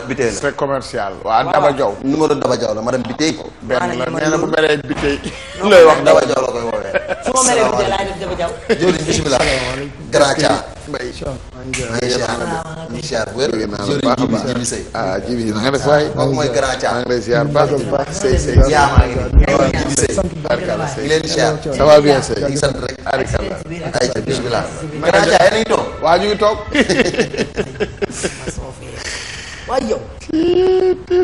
Biteye la c'est commercial waa Daba Diaw numéro Daba Diaw la madame Biteye benn la nee na bu meree Biteye looy wax Daba Diaw la koy woowee su ma meree Biteye laay def Daba Diaw jëwriñ bismillah grand Thia mbay maa ngi siyaar bu wér jëwriñ Jibi Sey ah Jibi na nga def waay kooku mooy grand Thia maa ngi lay ziar baax sëy sëy yaa maa ngi nii Jibi Sey barkala ngi sëy leen di siyaar ça va bien sëy ngi sant rek barkala ay ca bismillah grand Thia yéen a ngi toog waa ñu ngi toog waaye yow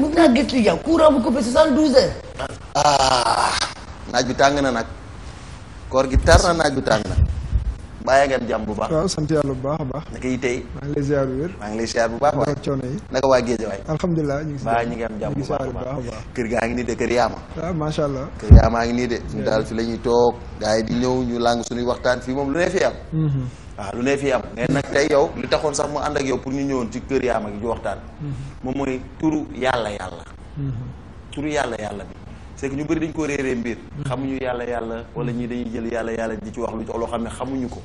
mun naa gëstu yow courant bu coupé 72 heures naaj bi tàng na nag koor gi tar na naaj bi tàng na bàyyi ngeen jàmm bu baax waaw sant yàlla bu baax a baax naka yi tey maa ngi lay ziar bu wér maa ngi lay siyaar bu baax waay ak coono yi naka waa géej waay alhamdulilah ñu ngi si baa ñi ngi am jàmm bu baax a baax kër gaa ngi nii de kër yaama waaw macha allah kër yaamaa ngi nii de ñu daal fi la ñuy toog gars yi di ñëw ñu làng suñuy waxtaan fii moom lu ne fi am waaw lu ne fi am mais nag tey yow li taxoon sax mu ànd ak yow pour ñu ñëwoon ci kër yaama gi ñu waxtaan moom mooy turu yàlla turu yàlla bi c'est que ñu bëri dañ ko réeree mbir xamuñu yàlla wala ñii dañuy jël yàlla di ci wax lu loo xam ne xamuñu ko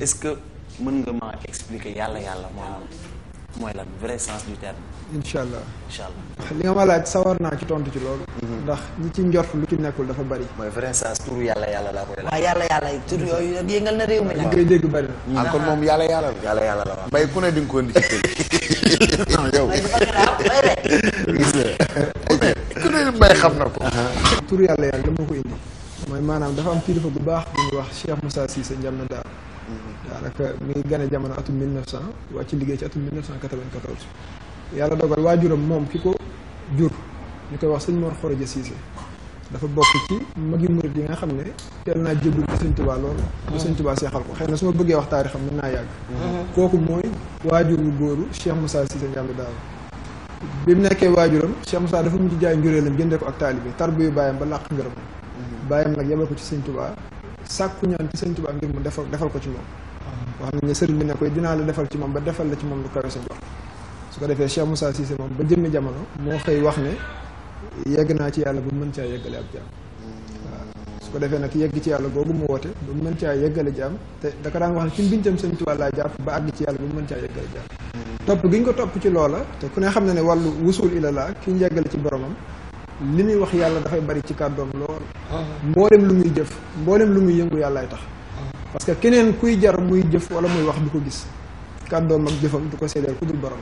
est-ce que mën nga ma expliquer yàlla mooy lan vrai sens du terme incha allah inchallah li nga ma laaj sawar naa ci tontu ci loolu ndax ñi ci njort lu ci nekkul dafa bari mooy vrai sens turu yàlla laa koy laaj waaw yàlla tur yooyu yëngal na réew mi li nag ngay dégg bari na kon moom yàlla la yàlla la waaw mbay ku ne di nga ko indi ci kër yow ku ne mbay xam na ko tur yàlla dama ko indi mooy maanaam dafa am kilifa bu baax bu ñuy wax Cheikh Moussa Cissé Ndiamé Dar daanaka mi ngi gane jamono atum 1900 wàcc liggéey ci atum 1994 yàlla dogal waajuram moom ki ko jur ñu koy wax sëñ Mor Khoroja Cissé dafa bokk ci magi murid yi nga xam ne teel naa jébul ci sëñ Tuubaa loolu ba sëñ Tuubaa seexal ko xëy na su ma bëggee wax taarixam mën naa yàgg kooku mooy waajur wu góoru Cheikh Moussa Cissé Ndiamé Dar bi mu nekkee waajuram Cheikh Moussa dafa mujj jaay njuréelam jëndee ko ak taalibe tarbiyu bàyyam ba làq ngërëm bàyyam nag yebal ko ci sëñ Tuubaa sàkku ñaan ci sëñ Tuubaa ngir mu defal ko ci moom wax nañ ne sëriñ bi ne koy dinaa la defal ci moom ba defal la ci moom lu kawe sa njort su ko defee Cheikh Moussa Cissé moom ba jëmmi jamono moo xëy wax ne yegg naa ci yàlla ba mën caa yeggale ab jaam waaw su ko defee nag yegg ci yàlla googu mu woote ba mën caa yeggale jaam te da ko daan wax ne ci mbincam sëñ Tuubaa laa jàpp ba àgg ci yàlla ba mën caa yeggale jaam topp gi ñu ko topp ci loola te ku ne xam ne ne wàllu wusul ila la ki njeggale ci boromam li muy wax yàlla dafay bari ci kàddoom lool mboolem lu muy jëf mboolem lu muy yëngu yàllaay tax parce que keneen kuy jar muy jëf wala muy wax du ko gis kàddoom ak jëfam du ko seedeel ku dul borom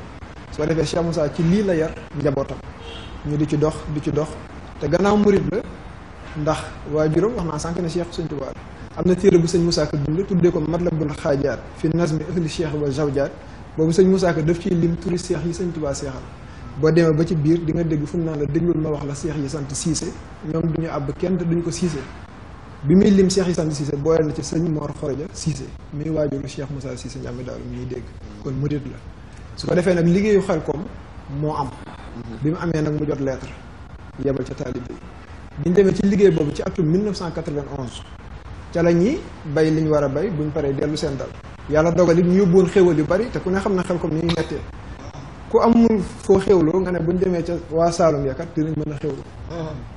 soo defee Cheikh Moussa ci lii la yar njabootam ñu di ci dox te gannaaw murit la ndax waajuram wax naa sànq ne Cheikh Sëñ Tuubaa am na téere bu sëñ Moussa Ka bind tuddee ko Matlabul Xaajaat fi nazmi ahli Cheikh wa zawjaat boobu sëñ Moussa Ka daf ciy lim turi seex yi sëñ Tuubaa seexal boo demee ba ci biir di nga dégg fu mu naan la déglul ma wax la seex yi sant Cissé ñoom duñu àbb kenn te duñu ko Cissé bi muy lim seex yi sant Cissé booleel na ci sëñ Mor Khoroja Cissé muy waajuru Cheikh Moussa Cissé Ndiamé Dar mi ñuy dégg kon murit la su ko defee nag liggéeyu Xelcom moo am bi mu amee nag mu jot lettre yebal ca taalibe yi bi ñu demee ci liggéey boobu ci atum 1991 ca la ñuy bay li ñu war a bay buñ paree dellu seen dal yàlla dogal it ñu yóbbuwoon xéwal yu bari te ku ne xam na Xelcom ni ñu mettee ku amul foo xewloo nga ne buñ demee ca waa Saalum yakat dinañ mën a xewlu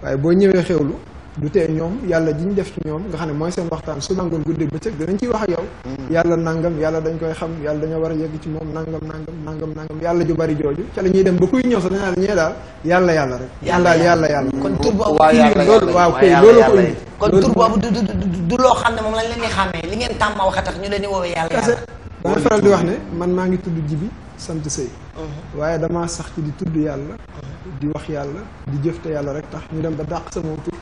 waaye boo ñëwee xewlu du tee ñoom yàlla ji ñu def ci ñoom nga xam ne mooy seen waxtaan su nangoon guddeeg bëccëg dinañ ciy wax ak yow yàlla nangam yàlla dañ koy xam yàlla dañoo war a yegg ci moom nangam yàlla ju bari jooju ca la ñuy dem ba kuy ñëw sax dañaa la ñee daal yàlla rek yàlla kon tur boobu loolu waaw kay loolu ko indi kon tur boobu du loo xam ne moom lañ leen di xàmmee li ngeen tàmm waxa tax ñu leen di woowee yàlla kase dama faral di wax ne man maa ngi tudd Jibi sant sëy waaye damaa sax ci di tudd yàlla di wax yàlla di jëf te yàlla rek tax ñu dem ba dàq sama tur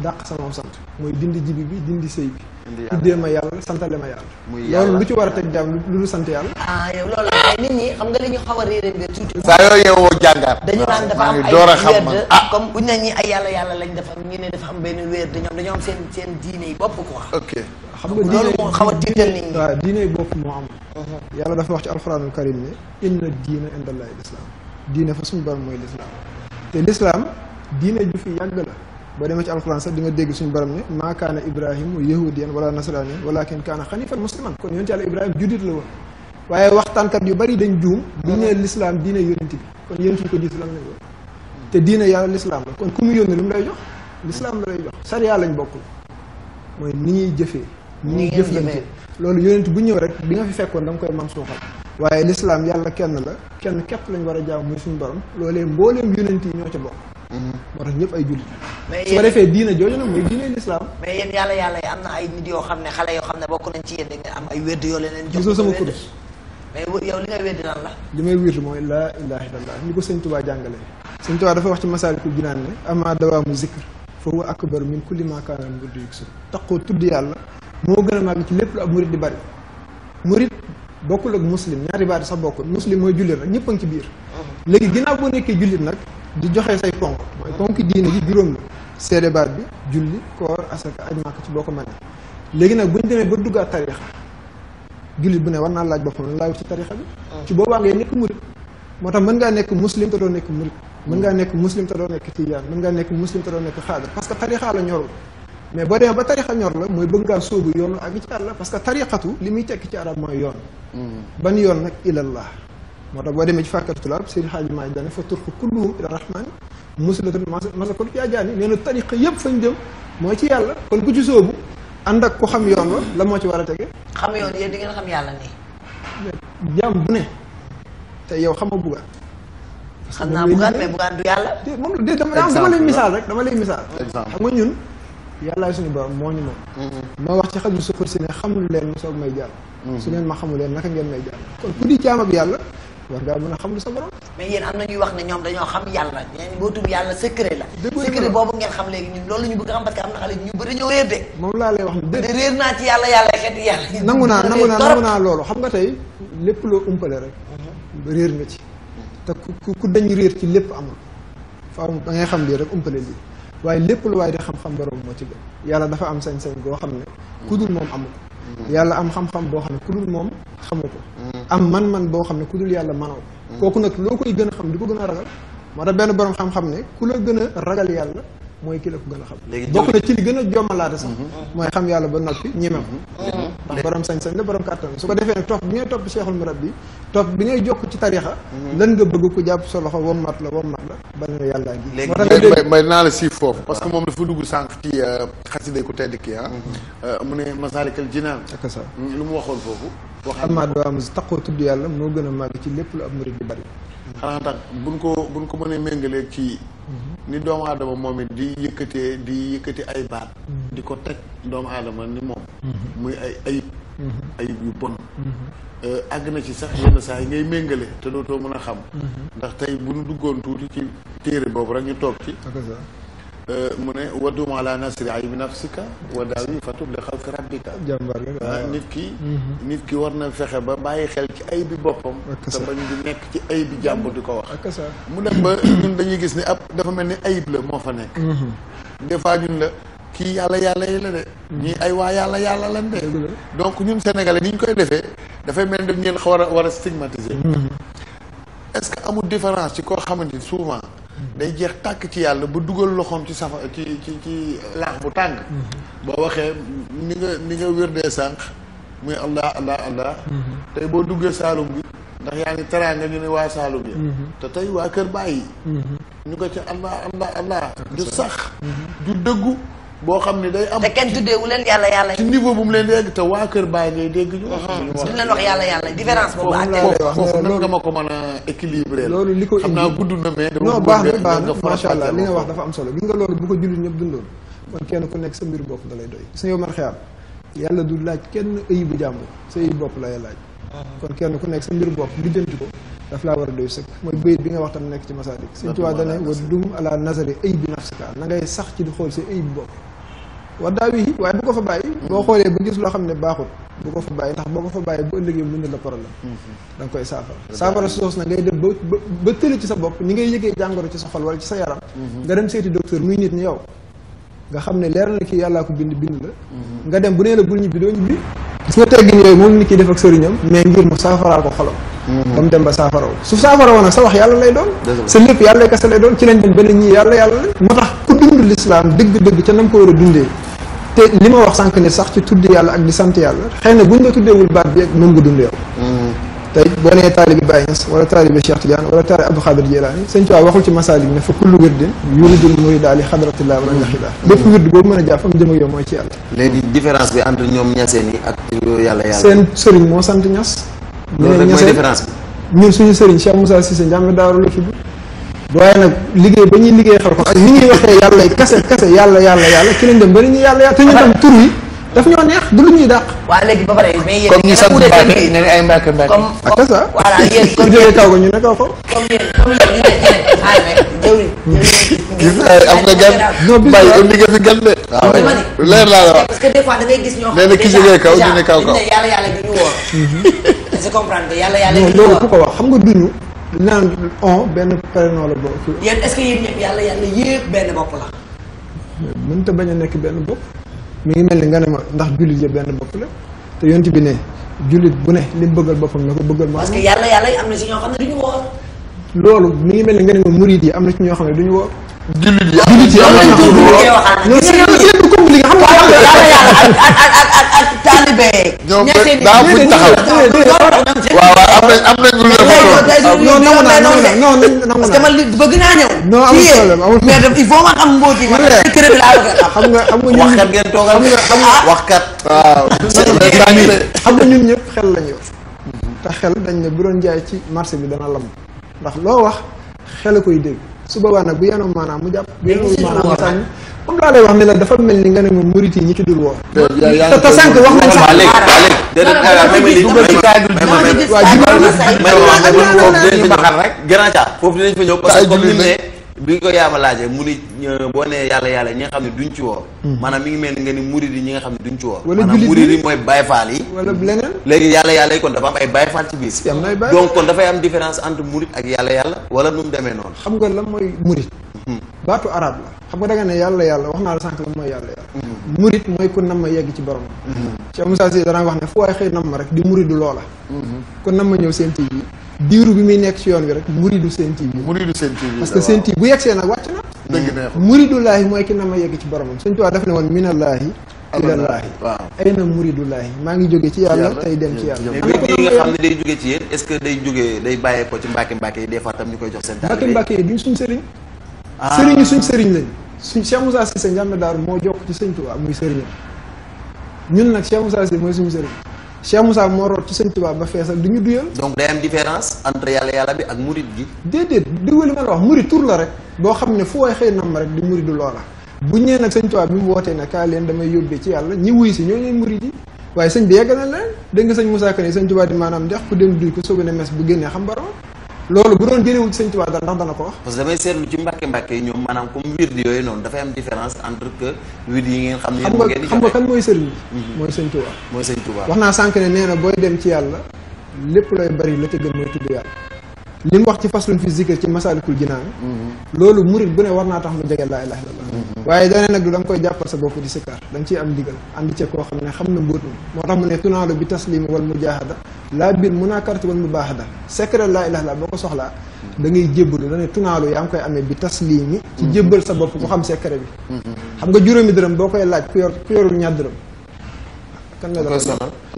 dàq sama sant mooy dindi jibi bi dindi sëy bi tuddee ma yàlla santale ma yàlla loolu lu ci war a teg jàmm lu sant yàlla yow loolu la nit ñi xam nga li ñu xaw a réeré mbir tuuti saa yoo yeewoo jàngaat dañu naan dafa am ay wér comme buñ ne ñi ay yàlla lañ dafa ñu ne dafa am benn wér de ñoom dañoo am seen diine yi bopp quoi ok xam nga loolu moo xaw a tiital nit ñi waaw diine yi bopp moo am yàlla dafa wax ci alxuraanul karim ne inna diina indallahi lislaam diine fa suñu borom mooy lislaam te lislaam diine ju fi yàgg la boo demee ci alxuraan sax di nga dégg suñu borom ne maa kaana ibrahimu yahudiyan wala nasraniyan walakin kaana xanifan musliman kon yonent yàlla ibrahima juddit la woon waaye waxtaankat yu bari dañ juum bu ñu nee lislaam diine yonent bi kon yonent bi ko jiitu lan lañ woon te diine yàlla lislaam la kon ku mu yónni lu mu lay jox lislaam la lay jox sariya lañ bokkul mooy ni ñuy jëfee ni ñuy jëflante loolu yonent bu ñëw rek bi nga fi fekkoon da nga koy mam suuxal waaye lislaam yàlla kenn la kenn képp lañ war a jaam muy suñu borom loolee mbooleem yonent yi ñoo ca bokk moo tax ñëpp ay jullit su ko defee diina jooju nag mooy diine lislaam mais yéen yàlla yi am na ay nit yoo xam ne xale yoo xam ne bokk nañ ci yéen da ngeen am ay wérd yoo leen jox gisoo sama kurus mais yow li nga wérd lan la li may wérd mooy laa ilaha illallah ni ko sëñ Tuubaa jàngale sëñ Tuubaa dafa wax ci Masaalikul Jinaan ne ama dawaamu zikr fa huwa akbar min kulli ma kaana murid yuksu taxoo tudd yàlla moo gën a màgg ci lépp lu ab murid di bari murid bokkul ak muslim ñaari baati sax bokkul muslim mooy jullit rek ñëpp a ngi ci biir léegi ginnaaw boo nekkee jullit nag di joxe say ponk mooy ponk diine ji juróom la seede baat bi julli koor asaka aj màkk ci boo ko mënee léegi nag bu ñu demee ba duggaat tarixa jullit bu ne war naa laaj boppam lan laa wut ci tarixa bi ci boobaa ngay nekk murid moo tax mën ngaa nekk muslim te doo nekk murid mën ngaa nekk muslim te doo nekk tijaan mën ngaa nekk muslim te doo nekk xaadir parce que tarixa la ñorul mais boo demee ba tarixa ñor la mooy bëgg ngaa sóobu yoonu ak ci yàlla parce que tarixatu li muy tekki ci arab mooy yoon ban yoon nag ilallah moo tax boo demee ci fàkkatu tulaab Seydi Xaaji Maalik dane fa turku kulluhum ila rahmaani musilatul masakol yaa jaani nee na tarixa yëpp fañ jëm mooy ci yàlla kon ku ci sóobu ànd ak ku xam yoon wa la moo ci war a tege xam yoon yéen di ngeen xam yàlla nii jaam bu ne te yow xam nga buggaan xam naa buggaan mais buggaan du yàlla moom la dama lay misaal rek dama lay misaal xam nga ñun yàllaay suñu borom moo ñu moom moo wax ci xaju suxur si ne xamul leen ma soog may jàll su ngeen ma xamul leen naka ngeen may jàll kon ku di jaam ak yàlla war ngaa mën a xam lu sa borom mais yéen am na ñuy wax ne ñoom dañoo xam yàlla ñeen boo tudd yàlla secret la secret boobu ngeen xam léegi ñun loolu la ñu bëgg xam parce que am na xale ñu bëri dañoo réer de moom laa lay wax ne de réer naa ci yàlla xeeti yàlla nangu naa loolu xam nga tey lépp loo umpale rek réer nga ci te ku dañ réer ci lépp amul faaw da ngay xam lii rek umpale lii waaye lépp lu waaye di xam-xam borom moo ci gën yàlla dafa am sañ-sañ boo xam ne ku dul moom amu ko yàlla am xam-xam boo xam ne ku dul moom xamu ko am man-man boo xam ne ku dul yàlla manoo ko kooku nag loo koy gën a xam di ko gën a ragal moo tax benn borom xam-xam ne ku la gën a ragal yàlla mooy ki la ko gën a xam bokk na ci li gën a jommalaate sax mooy xam yàlla ba noppi ñeme ko ndax borom sañ-sañ la borom kàttan su ko defee nag topp bi ngay topp cheikhul murabbi topp bi ngay jokk ci tarixa lan nga bëgg ku jàpp sa loxo wommat la ba nga yàllaa ngi moo tax may naa la siif foofu parce que moom dafa dugg sànq ci xasida ku tedd ki mu ne Masaalikul Jinaan ak ça lu mu waxoon foofu ama doam taqoo tudd yàlla moo gën a màgg ci lépp lu ab murid di bari xanaa tax buñ ko mënee méngalee ci ni doomu aadama moom it di yëkkati ay baat di ko teg doomu aadama ni moom muy ay ayib yu bon àgg na ci sax yenn saa yi ngay méngale te dootoo mën a xam ndax tey bu ñu duggoon tuuti ci téere boobu rek ñu toog ci mu ne waddum ala nasri ay bi nafsika wa daawi fatub li xalqi rabbika jàmbar la nit ki war na fexe ba bàyyi xel ci ay bi boppam te bañ di nekk ci ay bi jàmbur di ko wax mu dem ba ñun dañuy gis ni ab dafa mel ni ayib la moo fa nekk des fois ñun la kii yàlla yi la de ñii ay waa yàlla lan de donc ñun sénégalais ni ñu koy defee dafay mel ni daf ñeen war a stigmatiser est-ce que amul différence ci koo xamante ni souvent day jeex tàkk ci yàlla ba dugal loxoom ci safa ci laax bu tàng boo waxee ni nga wérdee sànq muy allah tey boo duggee Saalum bi ndax yaa ngi teraanga ñu ne waa Saalum yi te tey waa Kër Baay ñu ko ci allah du sax du dëggu boo xam ne day am te kenn tuddeewu leen yàlla ci niveau bu mu leen dégg te waa Kër Baay ngay dégg ñu wax duñ leen wax yàlla différence boobu foofu nan nga ma ko mën a équilibrer loolu li ko xam naa gudd na mais non baax na macha allah li nga wax dafa am solo gis nga loolu bu ko jullit ñëpp dundoon kon kenn ku nekk sa mbir bopp da lay doy gis nga yow man xeyaam yàlla du laaj kenn ayibu jàmbur sa ayib bopp lay laaj kon kenn ku nekk sa mbir bopp lijjanti ko daf laa war a doy sëkk mooy bayit bi nga wax tam nekk ci Masaalik Sëñ Tuubaa dane wa dum ala nazari ayib bi nafsika na ngay sax ci di xool sa ayib bopp wa daawi waaye bu ko fa bàyyi boo xoolee ba gis loo xam ne baaxut bu ko fa bàyyi ndax boo ko fa bàyyi bu ëllëgee mën na la problème da nga koy saafara soos na ngay dem ba tëli ci sa bopp ni ngay yëgee jàngoro ci sa xol wala ci sa yaram nga dem seeti docteur muy nit ñi yow nga xam ne leer na kii yàllaa ko bind la nga dem bu nee la bul ñibbi doo ñibbi gis nga teggin yooyu moom nit ki def ak sëriñam mais ngir mu saafaraa ko xolam ba mu dem ba saafaraw su saafaraw nag sa wax yàlla lay doon sa lépp yàlla kese lay doon ci lañ dem benn ñii yàlla la moo tax ku dund lislaam dëgg-dëgg ca nam ko war a dundee te li ma wax sànq ne sax ci tudd yàlla ak di sant yàlla xëy na buñ la tuddeewul baat bi ak moom nga dund yow tey boo nee taalibi Baye Niass wala taalibi Cheikh Tidiane wala taalibi Abdou Khadir Jilaani Sëñ Tuubaa waxul ci Masaalik ne fa kullu wirdin yuridul murida li xadratillah wala yaxida bépp wird boobu mën a jàpp am jëm ak yow mooy ci yàlla léegi différence bi entre ñoom ñaseen yi ak yàlla seen sëriñ moo sant Ñas loolu rek mooy différence bi. ñun suñu sëriñ Cheikh Moussa Cissé Ndiamé Daaru la tudd waaye nag liggéey ba ñuy liggéey xel ko ak ni ñuy waxee yàlla yi kase yàlla ci lañ dem ba ni ñu yàlla te ñu tam tur yi daf ñoo neex du lu ñuy dàq. waaw léegi ba pare mais yéen comme ñu sant Mbacke ne ay Mbacke comme ak ça voilà yéen ku jógee kaw ga ñu ne kaw ko comme yéen ñu ne xaar rek jëwriñ am nga gan Mbaye indi nga fi gan de waaw leer laa la wax parce que des fois da ngay gis ñoo xam nee na ki jógee kaw ñu ne kaw kaw yàlla gi ñu woor c'est comprendre que yàlla gi ñu loolu woor ku ko wax xam nga duñu naan on benn prénom la bokk yéen est-ce que yéen ñëpp yàlla yëpp benn bopp la mënta bañ a nekk benn bopp mi ngi mel ni nga ne ma ndax jullit yëpp benn bopp la te yonent bi ne jullit bu ne li mu bëggal boppam na ko bëggal ma parce que yàlla yi am na si ñoo xam ne duñu woor loolu mi ngi mel ni nga ne ma murid yi am na ci ñoo xam ne duñu woor jullit yi am na ñoo xam ne duñu woor non c'est du compliqué xam nga yàlla ak taalibe ñoom daa fuñ taxaw waaw am nañ lu parce que man li bëgg naa ñëw non amul problème amul mais il faut ma xam mbóot yi secret bi laa bëgg a xam xam nga waxkat ngeen toogal waxkat waaw xam nga ñun ñëpp xel lañu yor te xel dañ ne bu doon jaay ci marché bi dana lam ndax loo wax xel a koy dégg su boobaa nag bu yenoon maanaam mu jàpp bu yenoon maanaam mu sànni comme laa lay wax ne la dafa mel ni nga ne ma murit yi ñi ci dul woor te sànq wax nañ sax foofu dinañ fa ñëw parce que comme ni mu ne bi ko yaama laajee mu ni boo nee yàlla ñi nga xam ne duñ ci woor maanaam mi ngi mel ni nga ni murid yi ñi nga xam ne duñ ci woor maanaam murid yi mooy Baye Fall yi wala leneen léegi yàlla yi kon dafa am ay Baye Fall ci biir donc kon dafay am différence entre murid ak yàlla wala nu mu demee noonu xam nga lan mooy murid baatu arab la xam nga da nga ne yàlla wax naa la sànq lan mooy yàlla murid mooy ku nam ma yegg ci borom Cheikh Moussa Cissé dana wax ne fu waay xëy nam ma rek di muridu loola ku nam ma ñëw seen TV diiru bi muy nekk ci yoon wi rek muridu seen TV parce que seen TV bu yegsee nag wàcc na dëgg neex muridullaahi mooy ki nam ma yegg ci boromam Sëñ Tuubaa daf ne woon minallaahi ilallaahi ay na muridullaahi maa ngi jóge ci yàlla tey dem ci yàlla mais bi nga xam ne day jóge ci yéen est-ce que day jógee day bàyyee ko ci mbàkke yi des fois tam ñu koy jox seen taalibe mbàkke yi duñ suñ sëriñ sëriñ yi suñ sëriñ lañ suñ Cheikh Moussa Cissé Ndiamé Daaru moo jokk ci Sëñ Tuubaa muy sëriñam ñun nag Cheikh Moussa Cissé mooy suñu sëriñ Cheikh Moussa moo root ci Sëñ Tuubaa ba feesal du ñu duyal donc day am différence entre yàlla bi ak murid gi déedéet dégg li ma la wax murid tur la rek boo xam ne fu waay xëy nam ma rek di muridu loola buñ ñee nag Sëñ Tuubaa bi mu wootee ne kaay leen damay yóbbee ci yàlla ñi wuy si ñoo ñooy murid yi waaye sëñ bi yegg na leen dégg nga sëñ Moussa Kane Sëñ Tuubaa di maanaam ndex ku dem duy ko soog a ne mes bu génnee xam borom loolu bu doon jëlewul ci Sëñ Tuubaa dara ndax dana ko wax parce que damay seetlu ci mbàkke yi ñoom maanaam comme wird yooyu noonu dafay am différence entre que wird yi ngeen xam ne xam nga kan mooy sëriñ bi mooy Sëñ Tuubaa mooy Sëñ Tuubaa wax naa sànq ne nee na booy dem ci yàlla lépp looy bari la ca gën mooy tudd yàlla li mu wax ci faslun fi zikr ci Masaalikul Jinaan loolu murit bu ne war naa tax mu jege laa ilaaha illallaah waaye dane nag du da nga koy jàppal sa bopp di sikkar da nga ciy am ndigal ànd ci koo xam ne xam na mbóotum moo tax mu ne tunaalu bi taslimi wal mujaahada laa bil munaakarati wal mubaahada secret laa ilaaha illallaah boo ko soxlaa da ngay jébbalu da ne tunaalu yaa ngi koy amee bi taslimi ci jébbal sa bopp ku xam secret bi xam nga juróomi dërëm boo koy laaj ku yorul ñaar dërëm kan la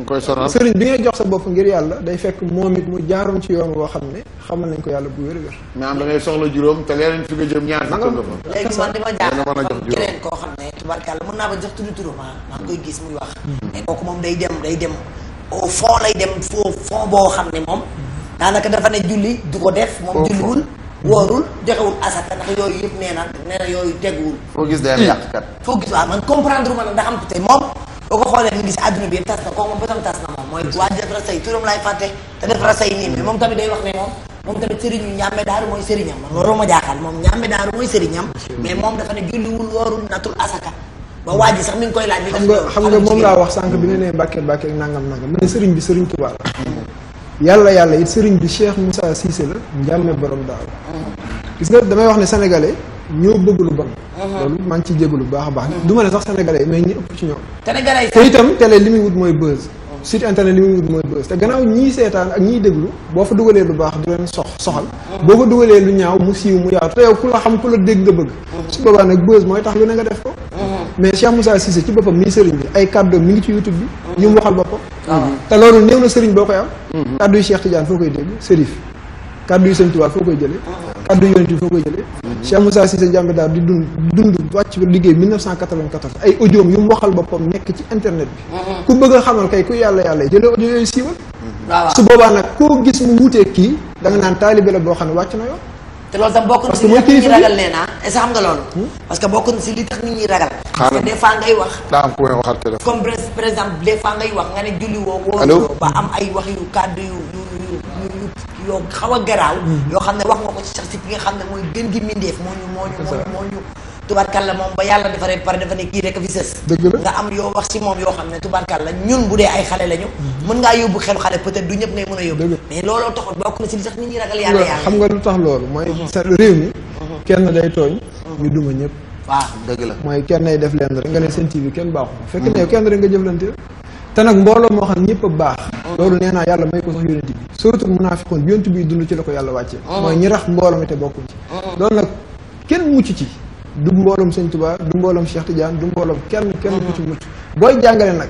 koy sonal sëriñ bi ngay jox sa bopp ngir yàlla day fekk moom it mu jaaroon ci yoon woo xam ne xamal nañ ko yàlla bu wér-wér mais am da ngay soxla juróom te leneen fi nga jëm ñaar fi nga fa léegi man di ma jaaxal keneen koo xam ne tubarkàlla mën naa ba jox turam maa ngi koy gis muy wax mais kooku moom day dem au fond lay dem fond boo xam ne moom daanaka dafa ne julli du ko def moom julliwul woorul joxewul asaka ndax yooyu yëpp nee na yooyu teguwul foo gis day am yàqkat foo gis waaw man comprendre ma nag ndax am te moom boo ko xoolee mi ngi si àdduna bi yëpp tas na kooku moom bëtam tas na moom mooy waa ji def ra say turam laay fàtte te def ra say nii mais moom tamit day wax ne moom tamit sëriñu Ndiamé Daaru mooy sëriñam man loolu ma jaaxal moom Ndiamé Daaru mooy sëriñam mais moom dafa ne julliwul woorul natul asaka ba waa ji sax mi ngi koy laaj xam nga moom laa wax sànq bi nga nee Mbàkke ak nangam ma ne sëriñ bi sëriñ Tuubaa la yàlla it sëriñ bi Cheikh Moussa Cissé la Ndiamé borom Daaru gis nga damay wax ne sénégalais ñoo bëgg lu bon loolu maa ngi ciy jégalu bu baax a baax du ma ne sax sénégalais mais ñi ëpp ci ñoom te itam télé li muy wut mooy buzz site internet li muy wut mooy buzz te gannaaw ñii seetaan ak ñiy déglu boo fa dugalee lu baax du leen soxal boo fa dugalee lu ñaaw mu siiw mu yaatu te yow ku la xam ku la dégg nga bëgg su boobaa nag buzz mooy tax lu ne nga def ko mais Cheikh Moussa Cissé ci boppam mii sëriñ bi ay kàddoom mi ngi ci YouTube bi ñu mu waxal boppam te loolu néew na sëriñ boo koy am kàddu yu Cheikh Tidiane foo koy dégg Sérif kàddu yu Sëñ Tuubaa foo koy jëlee kàddu yu Yonent bi foo koy jëlee Cheikh Moussa Cissé Ndiamé Daaru di dund wàcc liggéey 1994 ay audioom yu mu waxal boppam nekk ci internet bi ku bëgg a xamal kay ku yàlla jëlee audio yooyu siiwal su boobaa nag koo gis mu wutee kii da nga naan taalibe la boo xam ne wàcc na yoon. te loolu tam bokk na si li tax nit ñi ragal nee naa est-ce que xam nga loolu. parce que bokk na si li tax nit ñi ragal. parce que des fois ngay wax. daa am ku may waxal téléphone. comme par exemple des fois ngay wax nga ne julli woo. woo ba am ay wax yu kàddu yu yoo xaw a garaaw. yoo xam ne wax nga ko ci sax si ki nga xam ne mooy gën gi mindeef moo ñu tubaarkàlla moom ba yàlla defaree ba pare dafa ne kii rek a fi sës. nga am yoo wax si moom yoo xam ne tubaarkàlla ñun bu dee ay xale lañu. mën ngaa yóbbu xelu xale peut-être du ñëpp ngay mën a yóbbu. mais looloo taxoon bokk na si li tax nit ñi ragal yàlla. xam nga lu tax loolu mooy. sa réew mi. kenn day tooñ. ñu duma ñëpp. waaw dëgg la mooy kenn day def leen rek nga ne seen TV kenn baaxul. fekk ne kenn rek nga jëflante. te nag mbooloo moo xam ñëpp a baax. loolu nee naa yàlla may ko sax yonent bi surtout munaafiqoon yonent bi dund ci la ko yàlla wàccee. mooy ñi rax mbooloo mi te bokkuñ ci. loolu nag kenn mucc ci du mbooloom Sëñ Tuubaa du mbooloom Cheikh Tidiane du mbooloom kenn ku ci mucc booy jàngale nag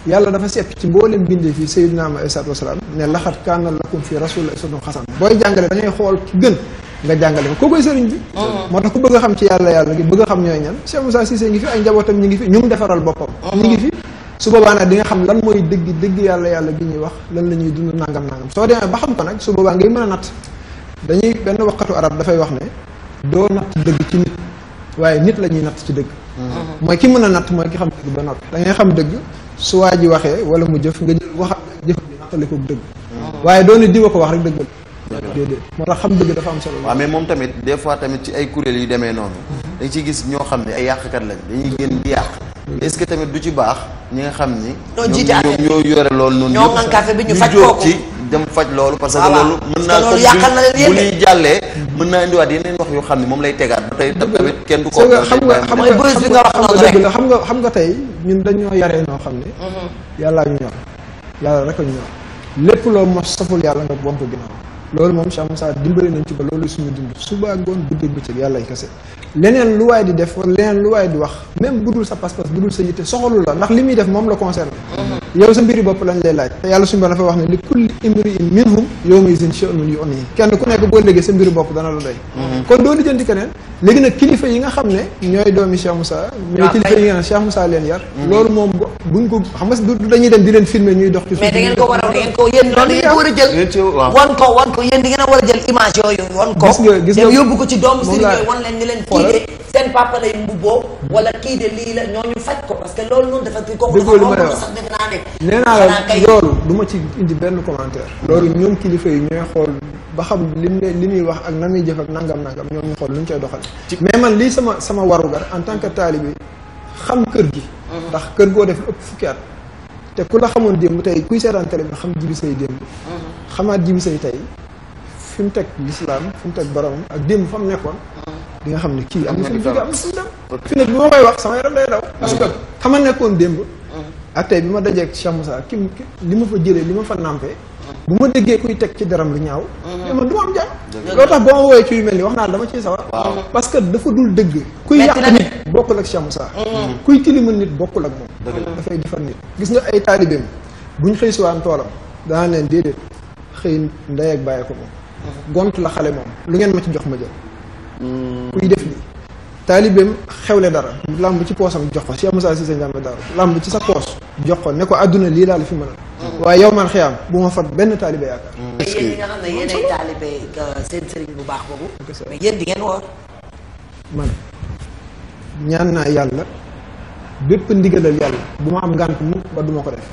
yàlla dafa sepp ci mboolem bindee fii Sayyidina Muhammad alayhi salaatu wa salaam ne laxat kaana lakum fi rasuulillaahi uswatun hasana booy jàngale da ngay xool ki gën nga jàngale ko koo koy sëriñ bi moo tax ku bëgg a xam ci yàlla ngi bëgg a xam ñooy ñan Cheikh Moussa Cissé ngi fi ay njabootam ñi ngi fi ñu mu defaral boppam ñi ngi fi su boobaa nag di nga xam lan mooy dëgg yàlla gi ñuy wax lan la ñuy dund nangam soo demee ba xam ko nag su boobaa ngay mën a natt dañuy benn waxatu arab dafay wax ne doo natt dëgg ci nit waaye nit la ñuy natt ci dëgg mooy ki mën a natt mooy ki xam dëgg ba noppi da ngay xam dëgg su waa ji waxee wala mu jëf nga jël waxam jëf bi nattale ko dëgg waaye doon ni diwa ko wax rek dëgg la déedéet moo tax xam dëgg dafa am solo waaw mais moom tamit des fois tamit ci ay kuréel yu demee noonu dañ ciy gis ñoo xam ne ay yàqkat lañ dañuy génn di yàq est-ce que tamit du ci baax ñi nga xam ni ñoom ñoo yore loolu noonu ñoo ngan café bi ñu faj kooku ci dem faj loolu parce que loolu mën naa ko bu ñuy jàllee mën naa indiwaat yeneen wax yoo xam ne moom lay tegaat ba tey tamit kenn du ko xam nga xam nga tey ñun dañoo yaree noo xam ne yàllaa ñu ñor yàlla rek a ñu ñor lépp loo mos saful yàlla nga won ko ginnaaw loolu moom Cheikh Moussa dimbali nañ ci ba loolu suñu dund suba ngoon guddeeg bëccëg yàlla kese leneen lu waay di def wala leneen lu waay di wax même budul sa pas-pas budul sa yitte soxalu la ndax li muy def moom la concerné yow sa mbiri bopp lañ lay laaj te yàlla suñu ba dafa wax ne li kulli imri'in minhum yawma izin sha'nun yu'nihi kenn ku nekk boo léegi sa mbiri bopp dana la doy kon doo lijjanti keneen léegi nag kilifa yi nga xam ne ñooy doomi Cheikh Moussa ñooy kilifa yi nga ne Cheikh Moussa leen yar loolu moom buñ ko xam nga du dañuy dem di leen filmer ñuy dox ci suuf mais da ngeen ko war a yéen loolu ngeen ko war a jël wan ko yéen di ngeen a war a jël image yooyu wan ko dem yóbbu ko ci doomu sëriñ yooyu wan leen ni leen kii de seen papa lay mbubboo wala kii de lii la ñooñu faj ko parce que loolu noonu dafa kooku dafa sax defe naa ne nee naa la loolu du ma ci indi benn commentaire loolu ñoom kilifa yi ñooy xool ba xam li muy wax ak na muy jëf ak nangam ñoom ñu xool lu ñu koy doxal mais man lii sama warugar en tant que taalibe xam kër gi ndax kër goo def ëpp fukki at te ku la xamoon démb tey kuy seetaan télé bi xam Jibi Say démb xamaat Jibi Say tey fi mu teg lislaam fi mu teg boromam ak démb fa mu nekkoon di nga xam ne kii am na fi mu jóge am na fi mu dem fi ne bi ma koy wax sama yaram day daw parce que xam nga nekkoon démb ak tey bi ma dajeeg Cheikh Moussa li ma fa jëlee li ma fa nampé bu ma déggee kuy teg ci daram lu ñaaw mais man du ma am jàmm loolu tax boo ma woowee ci yu mel ni wax naa dama ciy sawar parce que dafa dul dëgg kuy yàq nit bokkul ak Cheikh Moussa kuy tilimal nit bokkul ak moom dafay defar nit gis nga ay taalibeem buñ xëy siwaan toolam danaa leen déedéet xëy ndey ak bàyyi ko moom gont la xale moom lu ngeen ma ci jox ma jël kuy def lii taalibeem xewle dara lamb ci poosam jox ko Cheikh Moussa Cissé Ndiamé Daaru lamb ci sa poos jox ko ne ko àdduna lii daal fi mën a waaye yow man xiyaam bu ma fat benn taalibe yaakaar yéen ñi nga xam ne yéen ay taalibe seen sëriñ bu baax boobu mais yéen di ngeen woor man ñaan naa yàlla bépp ndigalal yàlla bu ma am ngànt mu ba du ma ko def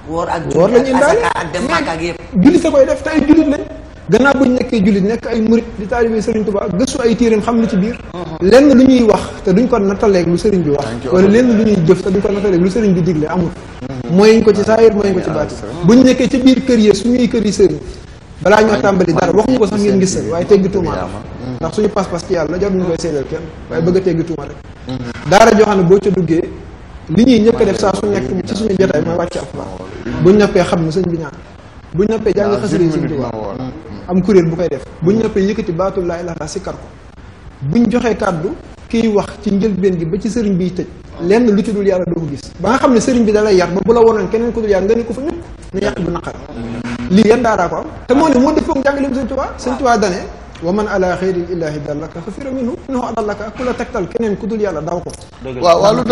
woor ak lañu indaale ak dem Makka ak yëpp jullit a koy def te ay jullit lañ gannaaw buñ nekkee jullit nekk ay murit di taalibe Sëriñ Tuubaa gëstu ay téereem xam li ci biir lenn lu ñuy wax te duñ ko nattaleeg lu sëriñ bi wax wala lenn lu ñuy jëf te duñ ko nattaleeg lu sëriñ bi digle amul mooyuñ ko ci saayir mooyuñ ko ci baati buñ nekkee ci biir kër yi suñuy kër yi sëriñ balaa ñoo tàmbali dara waxuñu ko sax ngeen gis seen waaye teggi tuuma ndax suñu pas-pas ci yàlla jarul ñu koy seedeel kenn waaye bëgg a teggi tuuma rek daara joo xam ne boo ca duggee li ñuy njëkk a def saa su nekk ci suñu jotaay mooy wàcc alxuraan buñ noppee xam ne sëñ bi ñaan buñ noppee jàng xasida yi sëñ Tuubaa am kuréel bu koy def buñ noppee yëkkati baatul laa ilaaha si kar ko buñ joxee kàddu kiy wax ci njëlbeen gi ba ci sëriñ biy tëj lenn lu ci dul yàlla doo ko gis ba nga xam ne sëriñ bi da lay yar ba bu la wonoon keneen ku dul yàlla nga ne ko fa ñukk ne yàq bu naqar lii yan daaraa ko am te moo ne moo def foog jàngaleem sëñ Tuubaa dane wa man ala xeyri illaahi dallaka fa fira minhu innahu adallaka ku la tegtal keneen ku dul yàlla daw ko waaw lu